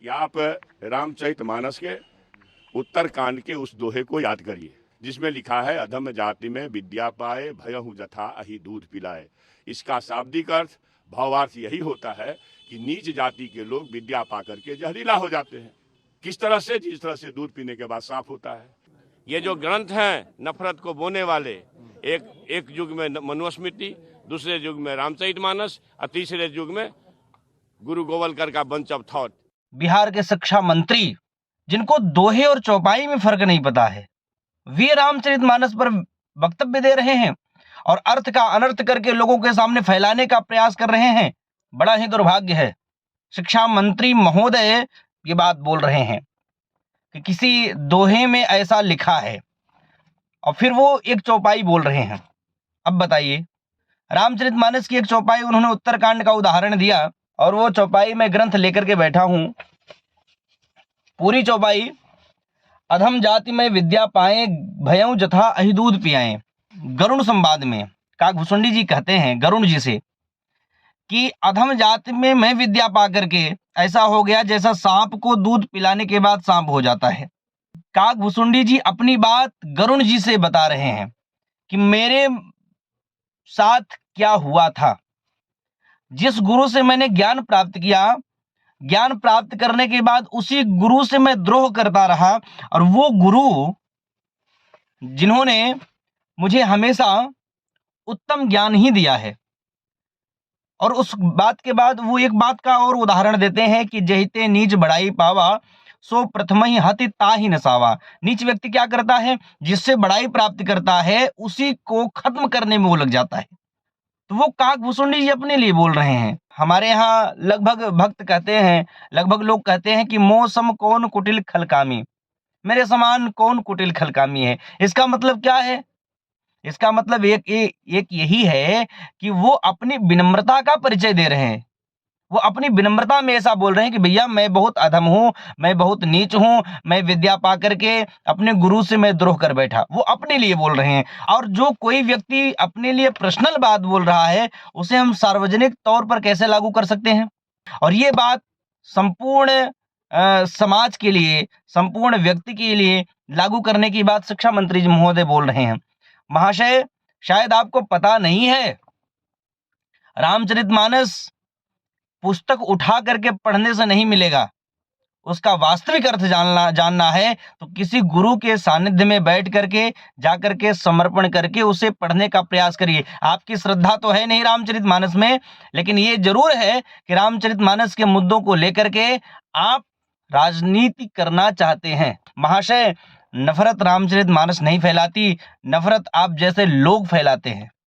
या आप रामचरितमानस के उत्तरकांड के उस दोहे को याद करिए जिसमें लिखा है, अधम जाति में विद्या पाए, भयहु जथा अहि दूध पिलाए। इसका शाब्दिक अर्थ, भावार्थ यही होता है कि नीच जाति के लोग विद्या पा करके जहरीला हो जाते हैं। किस तरह से? जिस तरह से दूध पीने के बाद साफ होता है। ये जो ग्रंथ हैं नफरत को बोने वाले, एक युग में मनुस्मृति, दूसरे युग में रामचरितमानस और तीसरे युग में गुरु गोवलकर का बंच ऑफ थॉट। बिहार के शिक्षा मंत्री जिनको दोहे और चौपाई में फर्क नहीं पता है, वे रामचरितमानस पर वक्तव्य दे रहे हैं और अर्थ का अनर्थ करके लोगों के सामने फैलाने का प्रयास कर रहे हैं। बड़ा ही दुर्भाग्य है। शिक्षा मंत्री महोदय ये बात बोल रहे हैं कि किसी दोहे में ऐसा लिखा है और फिर वो एक चौपाई बोल रहे हैं। अब बताइए, रामचरितमानस की एक चौपाई उन्होंने उत्तरकांड का उदाहरण दिया और वो चौपाई मैं ग्रंथ लेकर के बैठा हूं। पूरी चौपाई, अधम जाति में विद्या पाए, भयउ जथा अहि दूध पियाए। गरुण संवाद में काकभूषुंडी जी कहते हैं गरुण जी से कि अधम जाति में मैं विद्या पा करके ऐसा हो गया जैसा सांप को दूध पिलाने के बाद सांप हो जाता है। काकभूषुंडी जी अपनी बात गरुण जी से बता रहे हैं कि मेरे साथ क्या हुआ था। जिस गुरु से मैंने ज्ञान प्राप्त किया, ज्ञान प्राप्त करने के बाद उसी गुरु से मैं द्रोह करता रहा और वो गुरु जिन्होंने मुझे हमेशा उत्तम ज्ञान ही दिया है। और उस बात के बाद वो एक बात का और उदाहरण देते हैं कि जहिते नीच बड़ाई पावा, सो प्रथम ही हति ताहि नसावा। नीच व्यक्ति क्या करता है? जिससे बड़ाई प्राप्त करता है उसी को खत्म करने में वो लग जाता है। तो वो काकभूषुंडी जी अपने लिए बोल रहे हैं। हमारे यहाँ लगभग भक्त कहते हैं, लगभग लोग कहते हैं कि मौसम कौन कुटिल खलकामी, मेरे समान कौन कुटिल खलकामी है। इसका मतलब क्या है? इसका मतलब एक यही है कि वो अपनी विनम्रता का परिचय दे रहे हैं। वो अपनी विनम्रता में ऐसा बोल रहे हैं कि भैया मैं बहुत अधम हूं, मैं बहुत नीच हूं, मैं विद्या पा करके अपने गुरु से मैं द्रोह कर बैठा। वो अपने लिए बोल रहे हैं। और जो कोई व्यक्ति अपने लिए पर्सनल बात बोल रहा है उसे हम सार्वजनिक तौर पर कैसे लागू कर सकते हैं? और ये बात संपूर्ण समाज के लिए, संपूर्ण व्यक्ति के लिए लागू करने की बात शिक्षा मंत्री जी महोदय बोल रहे हैं। महाशय, शायद आपको पता नहीं है, रामचरितमानस पुस्तक उठा करके पढ़ने से नहीं मिलेगा। उसका वास्तविक अर्थ जानना है तो किसी गुरु के सानिध्य में बैठ करके, जाकर के समर्पण करके उसे पढ़ने का प्रयास करिए। आपकी श्रद्धा तो है नहीं रामचरितमानस में, लेकिन ये जरूर है कि रामचरितमानस के मुद्दों को लेकर के आप राजनीति करना चाहते हैं। महाशय, नफरत रामचरितमानस नहीं फैलाती, नफरत आप जैसे लोग फैलाते हैं।